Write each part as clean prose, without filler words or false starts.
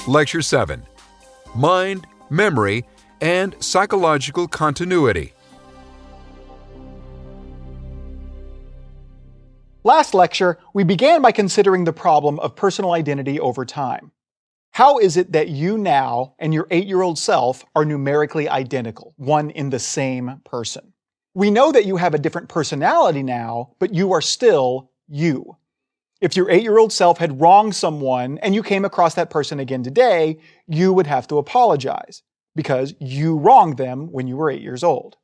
Lecture 7. Mind, Memory, and Psychological Continuity. Last lecture, we began by considering the problem of personal identity over time. How is it that you now and your 8-year-old self are numerically identical, one in the same person? We know that you have a different personality now, but you are still you. If your 8-year-old self had wronged someone and you came across that person again today, you would have to apologize because you wronged them when you were 8 years old.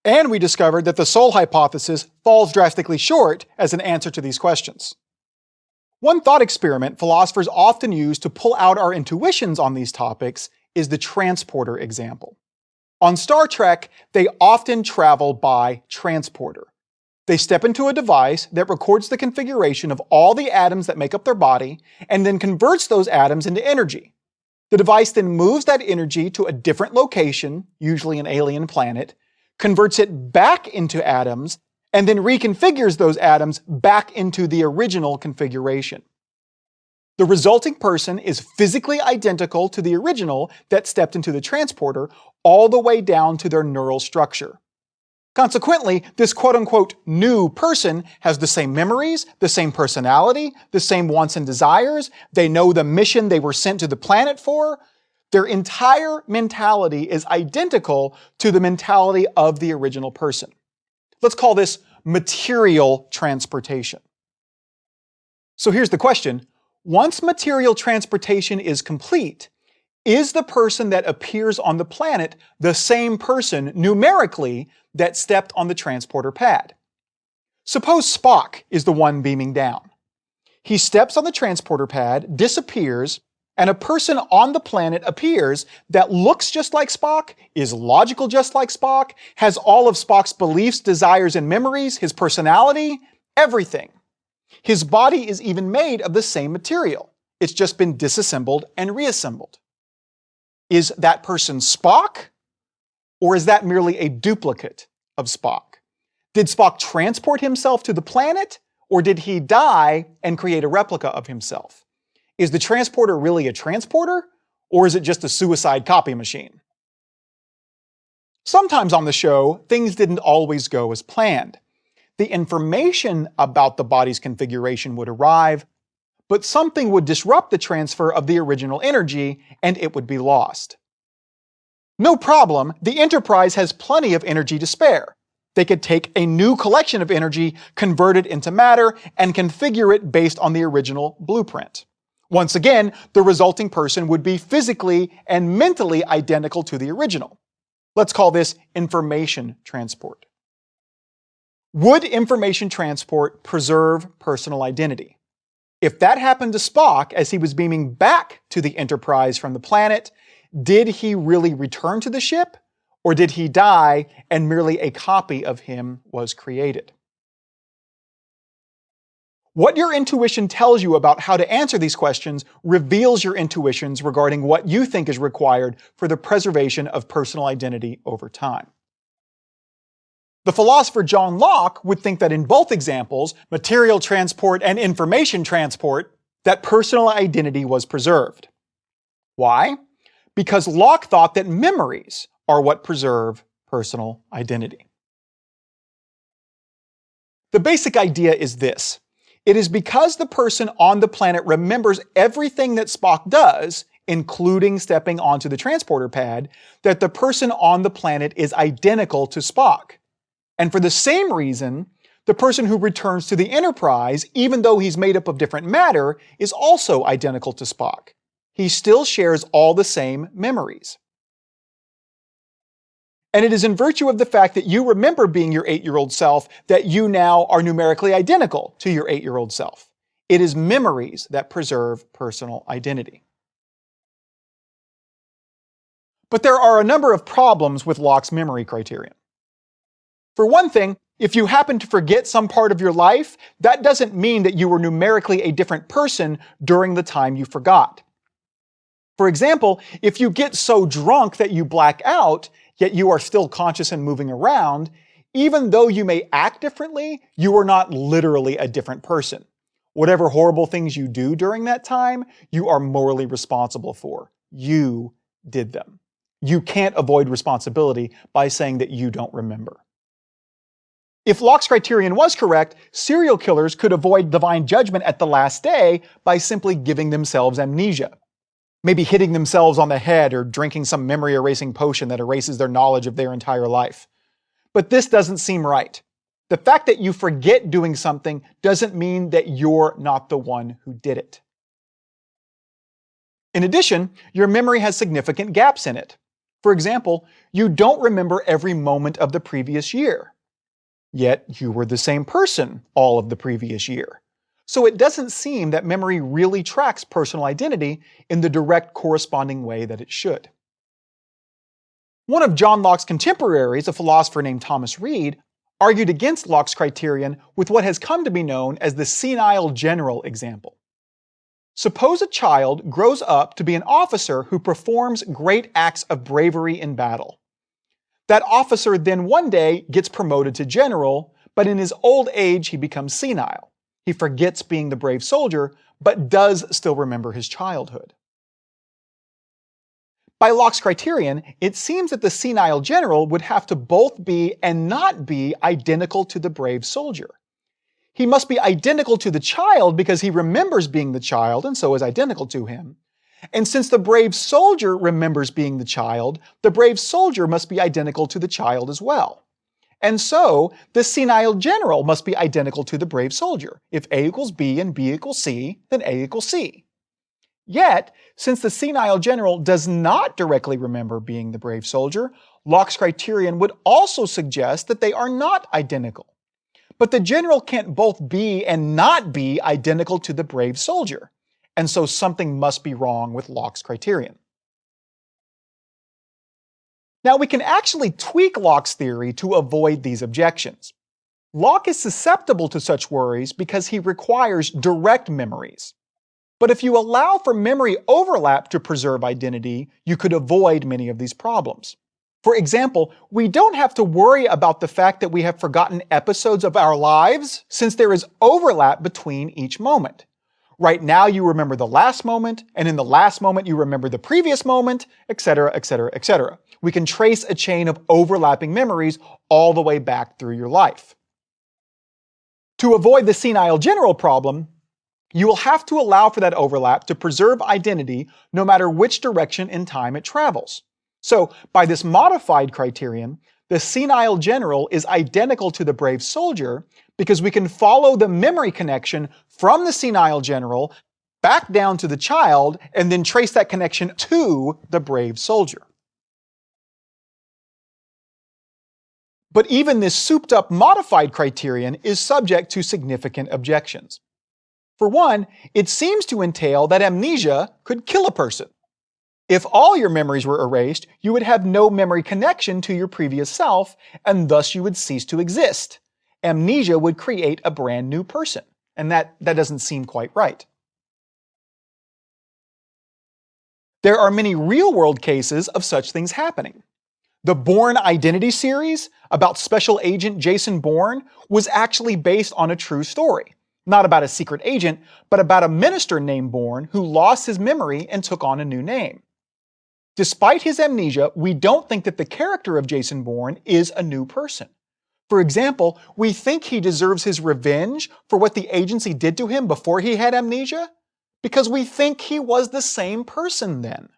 And we discovered that the soul hypothesis falls drastically short as an answer to these questions. One thought experiment philosophers often use to pull out our intuitions on these topics is the transporter example. On Star Trek, they often travel by transporter. They step into a device that records the configuration of all the atoms that make up their body and then converts those atoms into energy. The device then moves that energy to a different location, usually an alien planet, converts it back into atoms, and then reconfigures those atoms back into the original configuration. The resulting person is physically identical to the original that stepped into the transporter all the way down to their neural structure. Consequently, this quote-unquote new person has the same memories, the same personality, the same wants and desires. They know the mission they were sent to the planet for. Their entire mentality is identical to the mentality of the original person. Let's call this material transportation. So here's the question. Once material transportation is complete, is the person that appears on the planet the same person numerically that stepped on the transporter pad? Suppose Spock is the one beaming down. He steps on the transporter pad, disappears, and a person on the planet appears that looks just like Spock, is logical just like Spock, has all of Spock's beliefs, desires, and memories, his personality, everything. His body is even made of the same material. It's just been disassembled and reassembled. Is that person Spock? Or is that merely a duplicate of Spock? Did Spock transport himself to the planet? Or did he die and create a replica of himself? Is the transporter really a transporter? Or is it just a suicide copy machine? Sometimes on the show, things didn't always go as planned. The information about the body's configuration would arrive, but something would disrupt the transfer of the original energy and it would be lost. No problem, the Enterprise has plenty of energy to spare. They could take a new collection of energy, convert it into matter, and configure it based on the original blueprint. Once again, the resulting person would be physically and mentally identical to the original. Let's call this information transport. Would information transport preserve personal identity? If that happened to Spock as he was beaming back to the Enterprise from the planet, did he really return to the ship, or did he die and merely a copy of him was created? What your intuition tells you about how to answer these questions reveals your intuitions regarding what you think is required for the preservation of personal identity over time. The philosopher John Locke would think that in both examples, material transport and information transport, that personal identity was preserved. Why? Because Locke thought that memories are what preserve personal identity. The basic idea is this. It is because the person on the planet remembers everything that Spock does, including stepping onto the transporter pad, that the person on the planet is identical to Spock. And for the same reason, the person who returns to the Enterprise, even though he's made up of different matter, is also identical to Spock. He still shares all the same memories. And it is in virtue of the fact that you remember being your 8-year-old self that you now are numerically identical to your 8-year-old self. It is memories that preserve personal identity. But there are a number of problems with Locke's memory criterion. For one thing, if you happen to forget some part of your life, that doesn't mean that you were numerically a different person during the time you forgot. For example, if you get so drunk that you black out, yet you are still conscious and moving around, even though you may act differently, you are not literally a different person. Whatever horrible things you do during that time, you are morally responsible for. You did them. You can't avoid responsibility by saying that you don't remember. If Locke's criterion was correct, serial killers could avoid divine judgment at the last day by simply giving themselves amnesia. Maybe hitting themselves on the head or drinking some memory-erasing potion that erases their knowledge of their entire life. But this doesn't seem right. The fact that you forget doing something doesn't mean that you're not the one who did it. In addition, your memory has significant gaps in it. For example, you don't remember every moment of the previous year. Yet you were the same person all of the previous year. So it doesn't seem that memory really tracks personal identity in the direct corresponding way that it should. One of John Locke's contemporaries, a philosopher named Thomas Reid, argued against Locke's criterion with what has come to be known as the senile general example. Suppose a child grows up to be an officer who performs great acts of bravery in battle. That officer then one day gets promoted to general, but in his old age he becomes senile. He forgets being the brave soldier, but does still remember his childhood. By Locke's criterion, it seems that the senile general would have to both be and not be identical to the brave soldier. He must be identical to the child because he remembers being the child and so is identical to him. And since the brave soldier remembers being the child, the brave soldier must be identical to the child as well. And so, the senile general must be identical to the brave soldier. If A equals B and B equals C, then A equals C. Yet, since the senile general does not directly remember being the brave soldier, Locke's criterion would also suggest that they are not identical. But the general can't both be and not be identical to the brave soldier. And so something must be wrong with Locke's criterion. Now we can actually tweak Locke's theory to avoid these objections. Locke is susceptible to such worries because he requires direct memories. But if you allow for memory overlap to preserve identity, you could avoid many of these problems. For example, we don't have to worry about the fact that we have forgotten episodes of our lives since there is overlap between each moment. Right now you remember the last moment, and in the last moment you remember the previous moment, etc., etc., etc. We can trace a chain of overlapping memories all the way back through your life. To avoid the senile general problem, you will have to allow for that overlap to preserve identity no matter which direction in time it travels. So, by this modified criterion, the senile general is identical to the brave soldier because we can follow the memory connection from the senile general back down to the child and then trace that connection to the brave soldier. But even this souped-up modified criterion is subject to significant objections. For one, it seems to entail that amnesia could kill a person. If all your memories were erased, you would have no memory connection to your previous self, and thus you would cease to exist. Amnesia would create a brand new person, and that doesn't seem quite right. There are many real-world cases of such things happening. The Bourne Identity series about Special Agent Jason Bourne was actually based on a true story. Not about a secret agent, but about a minister named Bourne who lost his memory and took on a new name. Despite his amnesia, we don't think that the character of Jason Bourne is a new person. For example, we think he deserves his revenge for what the agency did to him before he had amnesia, because we think he was the same person then.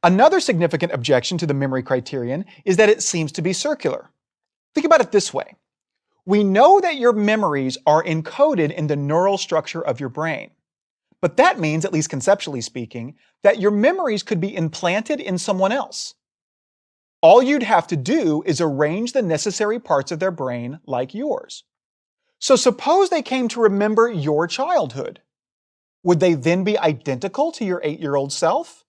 Another significant objection to the memory criterion is that it seems to be circular. Think about it this way. We know that your memories are encoded in the neural structure of your brain. But that means, at least conceptually speaking, that your memories could be implanted in someone else. All you'd have to do is arrange the necessary parts of their brain like yours. So suppose they came to remember your childhood. Would they then be identical to your 8-year-old self?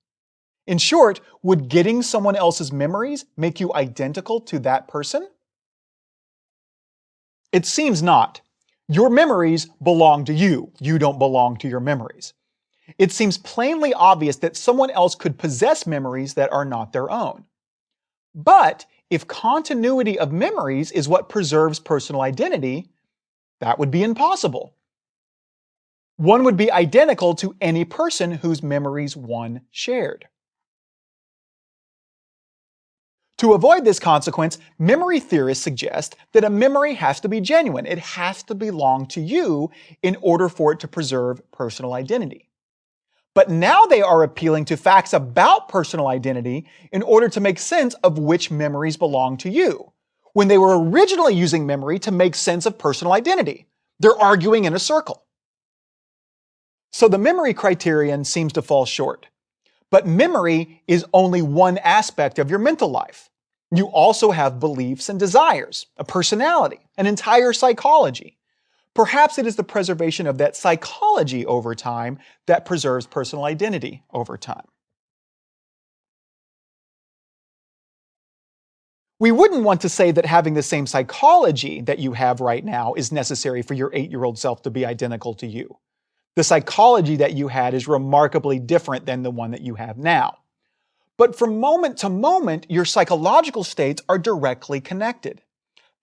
In short, would getting someone else's memories make you identical to that person? It seems not. Your memories belong to you. You don't belong to your memories. It seems plainly obvious that someone else could possess memories that are not their own. But if continuity of memories is what preserves personal identity, that would be impossible. One would be identical to any person whose memories one shared. To avoid this consequence, memory theorists suggest that a memory has to be genuine. It has to belong to you in order for it to preserve personal identity. But now they are appealing to facts about personal identity in order to make sense of which memories belong to you, when they were originally using memory to make sense of personal identity. They're arguing in a circle. So the memory criterion seems to fall short. But memory is only one aspect of your mental life. You also have beliefs and desires, a personality, an entire psychology. Perhaps it is the preservation of that psychology over time that preserves personal identity over time. We wouldn't want to say that having the same psychology that you have right now is necessary for your 8-year-old self to be identical to you. The psychology that you had is remarkably different than the one that you have now. But from moment to moment, your psychological states are directly connected.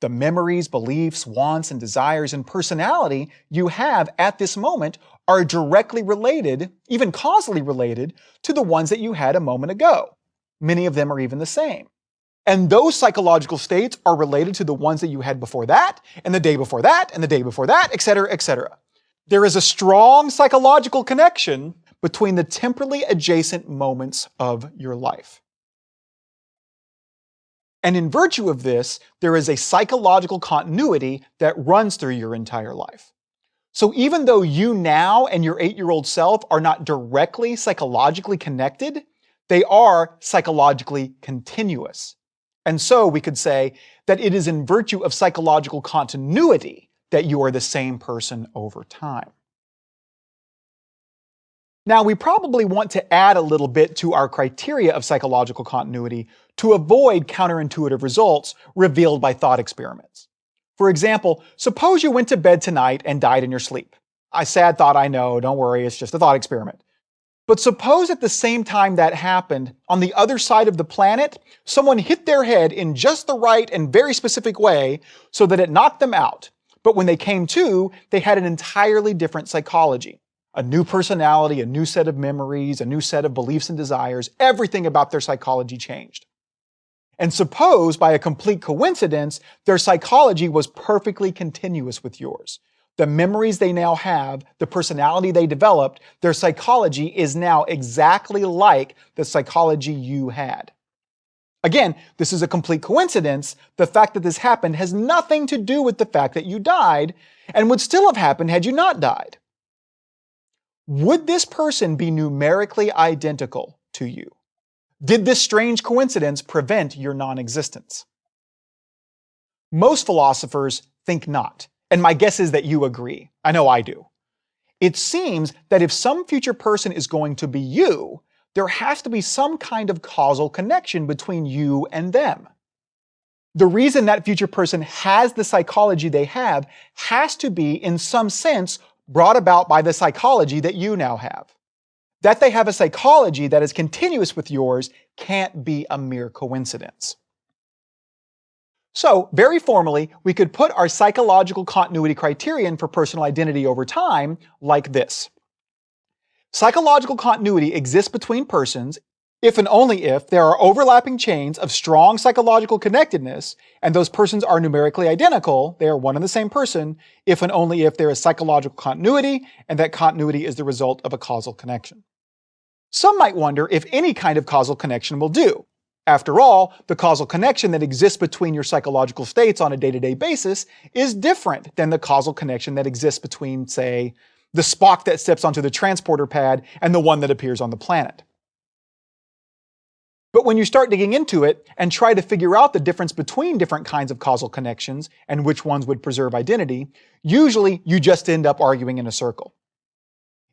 The memories, beliefs, wants, and desires and personality you have at this moment are directly related, even causally related, to the ones that you had a moment ago. Many of them are even the same. And those psychological states are related to the ones that you had before that, and the day before that, and the day before that, etc., etc. There is a strong psychological connection between the temporally adjacent moments of your life. And in virtue of this, there is a psychological continuity that runs through your entire life. So even though you now and your 8-year-old self are not directly psychologically connected, they are psychologically continuous. And so we could say that it is in virtue of psychological continuity that you are the same person over time. Now, we probably want to add a little bit to our criteria of psychological continuity to avoid counterintuitive results revealed by thought experiments. For example, suppose you went to bed tonight and died in your sleep. A sad thought, I know, don't worry, it's just a thought experiment. But suppose at the same time that happened, on the other side of the planet, someone hit their head in just the right and very specific way so that it knocked them out. But when they came to, they had an entirely different psychology. A new personality, a new set of memories, a new set of beliefs and desires, everything about their psychology changed. And suppose, by a complete coincidence, their psychology was perfectly continuous with yours. The memories they now have, the personality they developed, their psychology is now exactly like the psychology you had. Again, this is a complete coincidence. The fact that this happened has nothing to do with the fact that you died, and would still have happened had you not died. Would this person be numerically identical to you? Did this strange coincidence prevent your non-existence? Most philosophers think not, and my guess is that you agree. I know I do. It seems that if some future person is going to be you, there has to be some kind of causal connection between you and them. The reason that future person has the psychology they have has to be, in some sense, brought about by the psychology that you now have. That they have a psychology that is continuous with yours can't be a mere coincidence. So, very formally, we could put our psychological continuity criterion for personal identity over time like this. Psychological continuity exists between persons if and only if there are overlapping chains of strong psychological connectedness, and those persons are numerically identical, they are one and the same person, if and only if there is psychological continuity, and that continuity is the result of a causal connection. Some might wonder if any kind of causal connection will do. After all, the causal connection that exists between your psychological states on a day-to-day basis is different than the causal connection that exists between, say, the Spock that steps onto the transporter pad and the one that appears on the planet. But when you start digging into it and try to figure out the difference between different kinds of causal connections and which ones would preserve identity, usually you just end up arguing in a circle.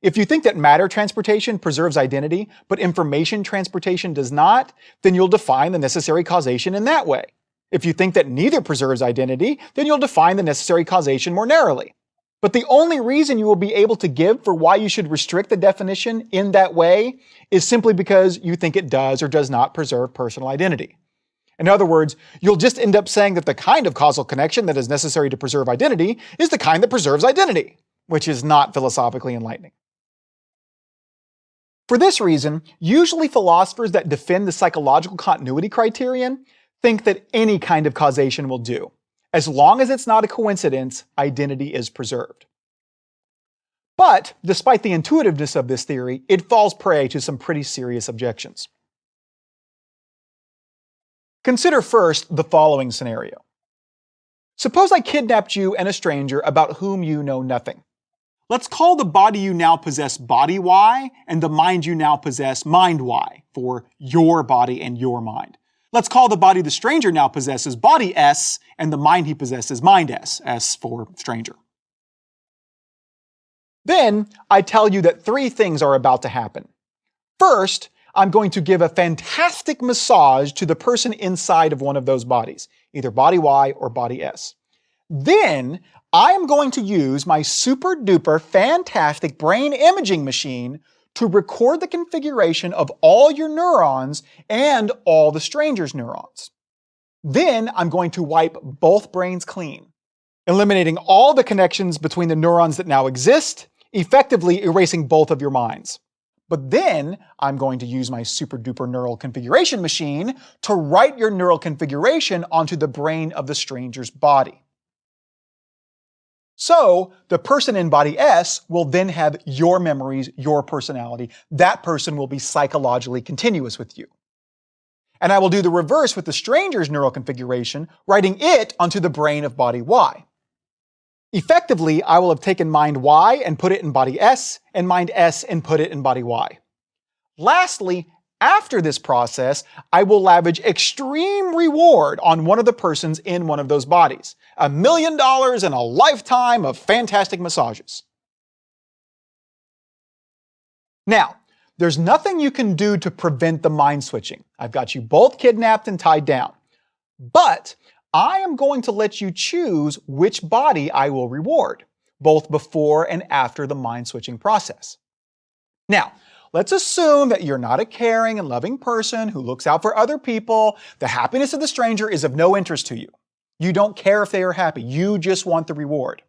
If you think that matter transportation preserves identity, but information transportation does not, then you'll define the necessary causation in that way. If you think that neither preserves identity, then you'll define the necessary causation more narrowly. But the only reason you will be able to give for why you should restrict the definition in that way is simply because you think it does or does not preserve personal identity. In other words, you'll just end up saying that the kind of causal connection that is necessary to preserve identity is the kind that preserves identity. which is not philosophically enlightening. For this reason, usually philosophers that defend the psychological continuity criterion think that any kind of causation will do. As long as it's not a coincidence, identity is preserved. But, despite the intuitiveness of this theory, it falls prey to some pretty serious objections. Consider first the following scenario. Suppose I kidnapped you and a stranger about whom you know nothing. Let's call the body you now possess body Y and the mind you now possess mind Y for your body and your mind. Let's call the body the stranger now possesses body S and the mind he possesses mind S, S for stranger. Then I tell you that three things are about to happen. First, I'm going to give a fantastic massage to the person inside of one of those bodies, either body Y or body S. Then I am going to use my super duper fantastic brain imaging machine to record the configuration of all your neurons and all the stranger's neurons. Then I'm going to wipe both brains clean, eliminating all the connections between the neurons that now exist, effectively erasing both of your minds. But then I'm going to use my super duper neural configuration machine to write your neural configuration onto the brain of the stranger's body. So the person in body S will then have your memories, your personality. That person will be psychologically continuous with you. And I will do the reverse with the stranger's neural configuration, writing it onto the brain of body Y. Effectively, I will have taken mind Y and put it in body S, and mind S and put it in body Y. Lastly, after this process, I will lavish extreme reward on one of the persons in one of those bodies. $1 million and a lifetime of fantastic massages. Now, there's nothing you can do to prevent the mind switching. I've got you both kidnapped and tied down. But I am going to let you choose which body I will reward, both before and after the mind switching process. Now, let's assume that you're not a caring and loving person who looks out for other people. The happiness of the stranger is of no interest to you. You don't care if they are happy. You just want the reward.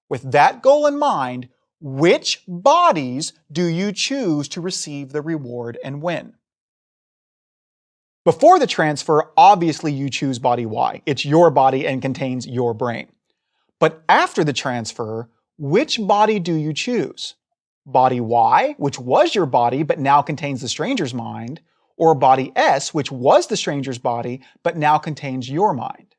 With that goal in mind, which bodies do you choose to receive the reward and when? Before the transfer, obviously you choose body Y. It's your body and contains your brain. But after the transfer, which body do you choose? Body Y, which was your body but now contains the stranger's mind, or body S, which was the stranger's body but now contains your mind?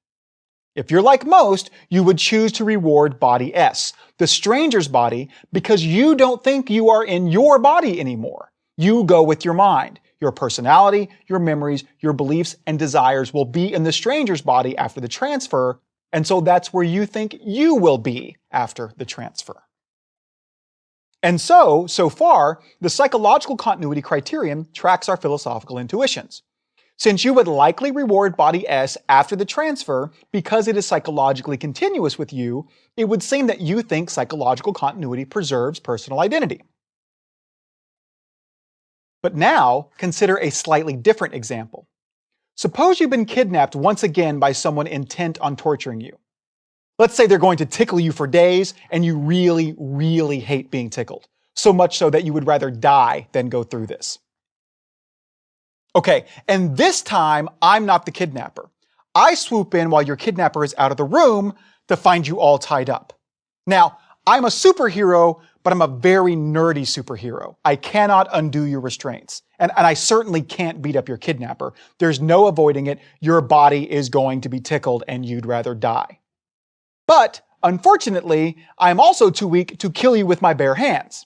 If you're like most, you would choose to reward body S, the stranger's body, because you don't think you are in your body anymore. You go with your mind. Your personality, your memories, your beliefs, and desires will be in the stranger's body after the transfer, and so that's where you think you will be after the transfer. And so far, the psychological continuity criterion tracks our philosophical intuitions. Since you would likely reward body S after the transfer because it is psychologically continuous with you, it would seem that you think psychological continuity preserves personal identity. But now, consider a slightly different example. Suppose you've been kidnapped once again by someone intent on torturing you. Let's say they're going to tickle you for days, and you really, really hate being tickled. So much so that you would rather die than go through this. Okay, and this time, I'm not the kidnapper. I swoop in while your kidnapper is out of the room to find you all tied up. Now, I'm a superhero, but I'm a very nerdy superhero. I cannot undo your restraints. And I certainly can't beat up your kidnapper. There's no avoiding it. Your body is going to be tickled and you'd rather die. But, unfortunately, I'm also too weak to kill you with my bare hands.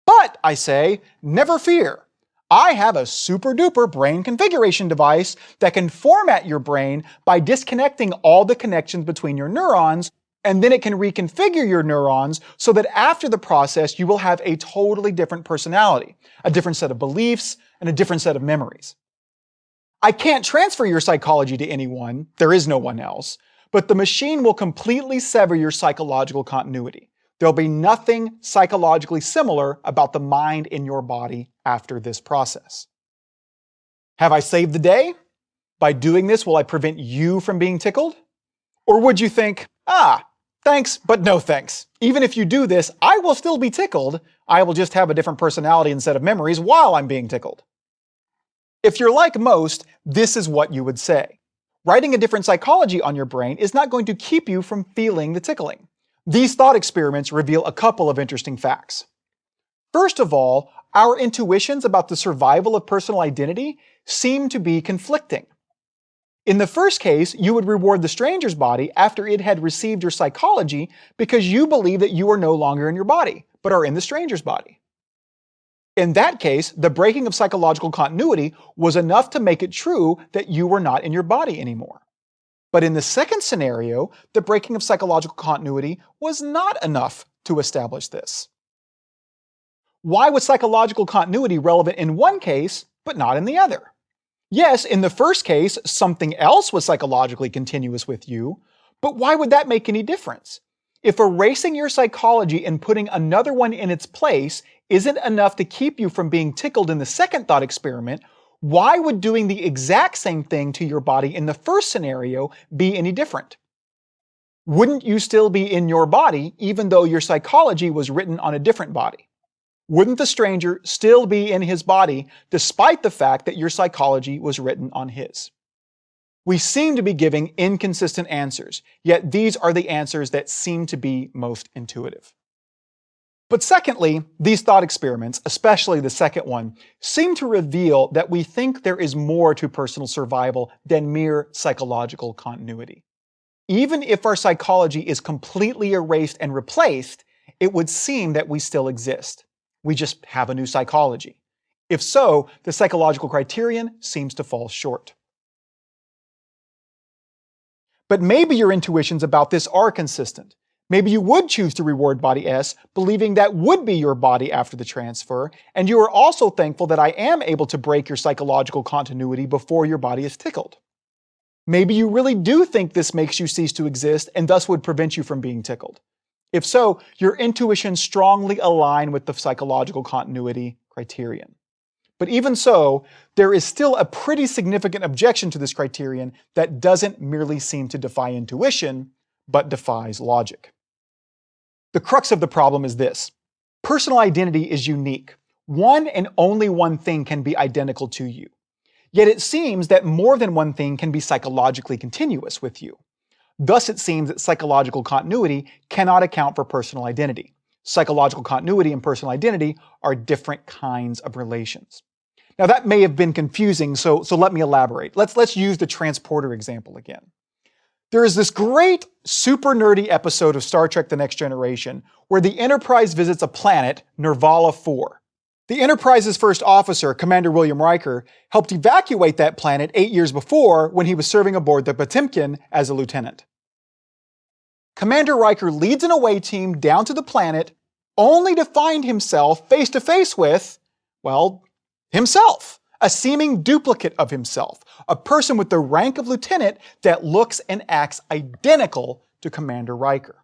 But, I say, never fear. I have a super duper brain configuration device that can format your brain by disconnecting all the connections between your neurons, and then it can reconfigure your neurons so that after the process you will have a totally different personality, a different set of beliefs, and a different set of memories. I can't transfer your psychology to anyone, there is no one else, but the machine will completely sever your psychological continuity. There'll be nothing psychologically similar about the mind in your body after this process. Have I saved the day? By doing this, will I prevent you from being tickled? Or would you think, that's Thanks, but no thanks. Even if you do this, I will still be tickled. I will just have a different personality and set of memories while I'm being tickled. If you're like most, this is what you would say. Writing a different psychology on your brain is not going to keep you from feeling the tickling. These thought experiments reveal a couple of interesting facts. First of all, our intuitions about the survival of personal identity seem to be conflicting. In the first case, you would reward the stranger's body after it had received your psychology because you believe that you are no longer in your body, but are in the stranger's body. In that case, the breaking of psychological continuity was enough to make it true that you were not in your body anymore. But in the second scenario, the breaking of psychological continuity was not enough to establish this. Why was psychological continuity relevant in one case, but not in the other? Yes, in the first case, something else was psychologically continuous with you, but why would that make any difference? If erasing your psychology and putting another one in its place isn't enough to keep you from being tickled in the second thought experiment, why would doing the exact same thing to your body in the first scenario be any different? Wouldn't you still be in your body even though your psychology was written on a different body? Wouldn't the stranger still be in his body despite the fact that your psychology was written on his? We seem to be giving inconsistent answers, yet these are the answers that seem to be most intuitive. But secondly, these thought experiments, especially the second one, seem to reveal that we think there is more to personal survival than mere psychological continuity. Even if our psychology is completely erased and replaced, it would seem that we still exist. We just have a new psychology. If so, the psychological criterion seems to fall short. But maybe your intuitions about this are consistent. Maybe you would choose to reward body S, believing that would be your body after the transfer, and you are also thankful that I am able to break your psychological continuity before your body is tickled. Maybe you really do think this makes you cease to exist and thus would prevent you from being tickled. If so, your intuitions strongly align with the psychological continuity criterion. But even so, there is still a pretty significant objection to this criterion that doesn't merely seem to defy intuition, but defies logic. The crux of the problem is this. Personal identity is unique. One and only one thing can be identical to you. Yet it seems that more than one thing can be psychologically continuous with you. Thus, it seems that psychological continuity cannot account for personal identity. Psychological continuity and personal identity are different kinds of relations. Now, that may have been confusing, so let me elaborate. Let's use the transporter example again. There is this great, super nerdy episode of Star Trek: The Next Generation where the Enterprise visits a planet, Nervala 4. The Enterprise's first officer, Commander William Riker, helped evacuate that planet 8 years before when he was serving aboard the Potemkin as a lieutenant. Commander Riker leads an away team down to the planet only to find himself face to face with, well, himself, a seeming duplicate of himself, a person with the rank of lieutenant that looks and acts identical to Commander Riker.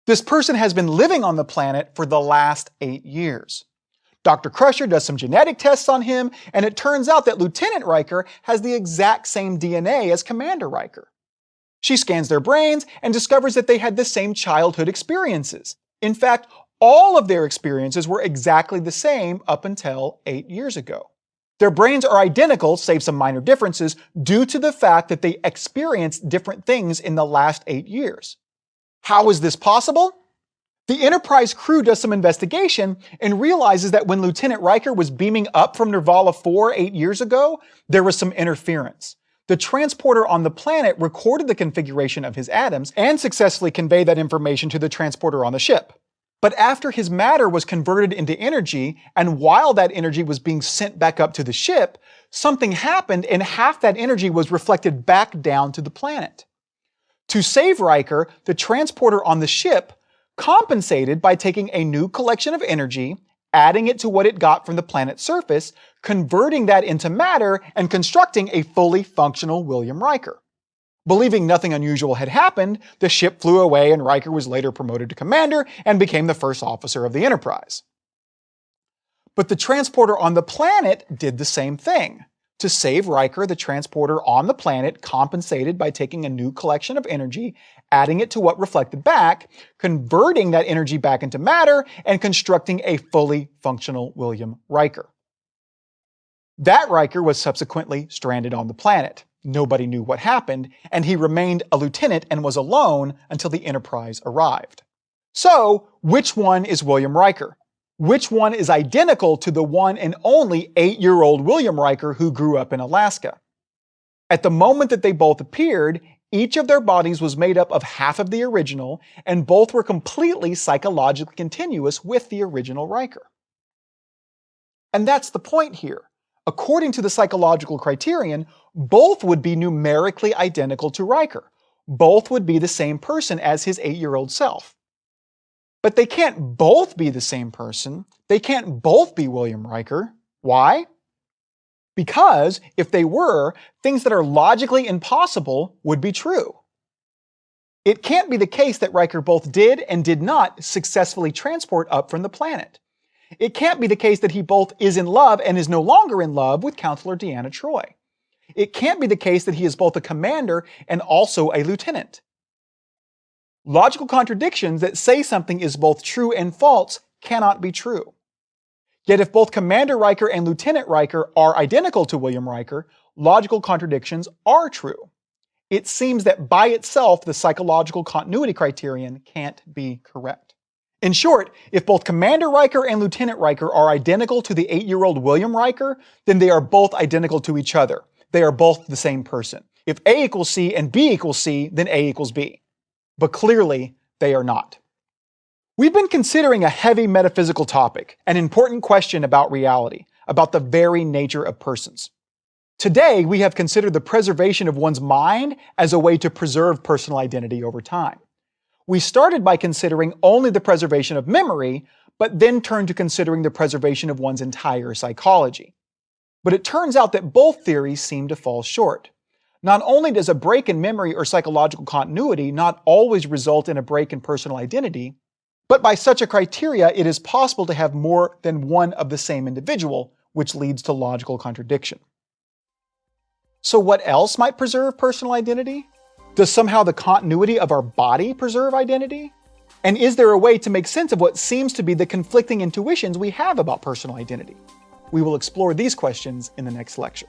This person has been living on the planet for the last 8 years. Dr. Crusher does some genetic tests on him, and it turns out that Lieutenant Riker has the exact same DNA as Commander Riker. She scans their brains and discovers that they had the same childhood experiences. In fact, all of their experiences were exactly the same up until 8 years ago. Their brains are identical, save some minor differences, due to the fact that they experienced different things in the last 8 years. How is this possible? The Enterprise crew does some investigation and realizes that when Lieutenant Riker was beaming up from Nervala 4 8 years ago, there was some interference. The transporter on the planet recorded the configuration of his atoms and successfully conveyed that information to the transporter on the ship. But after his matter was converted into energy, and while that energy was being sent back up to the ship, something happened and half that energy was reflected back down to the planet. To save Riker, the transporter on the ship compensated by taking a new collection of energy, adding it to what it got from the planet's surface, converting that into matter, and constructing a fully functional William Riker. Believing nothing unusual had happened, the ship flew away and Riker was later promoted to commander and became the first officer of the Enterprise. But the transporter on the planet did the same thing. To save Riker, the transporter on the planet compensated by taking a new collection of energy, adding it to what reflected back, converting that energy back into matter, and constructing a fully functional William Riker. That Riker was subsequently stranded on the planet. Nobody knew what happened, and he remained a lieutenant and was alone until the Enterprise arrived. So, which one is William Riker? Which one is identical to the one and only 8-year-old William Riker who grew up in Alaska? At the moment that they both appeared, each of their bodies was made up of half of the original, and both were completely psychologically continuous with the original Riker. And that's the point here. According to the psychological criterion, both would be numerically identical to Riker. Both would be the same person as his 8-year-old self. But they can't both be the same person. They can't both be William Riker. Why? Because if they were, things that are logically impossible would be true. It can't be the case that Riker both did and did not successfully transport up from the planet. It can't be the case that he both is in love and is no longer in love with Counselor Deanna Troi. It can't be the case that he is both a commander and also a lieutenant. Logical contradictions that say something is both true and false cannot be true. Yet if both Commander Riker and Lieutenant Riker are identical to William Riker, logical contradictions are true. It seems that by itself, the psychological continuity criterion can't be correct. In short, if both Commander Riker and Lieutenant Riker are identical to the 8-year-old William Riker, then they are both identical to each other. They are both the same person. If A equals C and B equals C, then A equals B. But clearly, they are not. We've been considering a heavy metaphysical topic, an important question about reality, about the very nature of persons. Today, we have considered the preservation of one's mind as a way to preserve personal identity over time. We started by considering only the preservation of memory, but then turned to considering the preservation of one's entire psychology. But it turns out that both theories seem to fall short. Not only does a break in memory or psychological continuity not always result in a break in personal identity, but by such a criteria, it is possible to have more than one of the same individual, which leads to logical contradiction. So what else might preserve personal identity? Does somehow the continuity of our body preserve identity? And is there a way to make sense of what seems to be the conflicting intuitions we have about personal identity? We will explore these questions in the next lecture.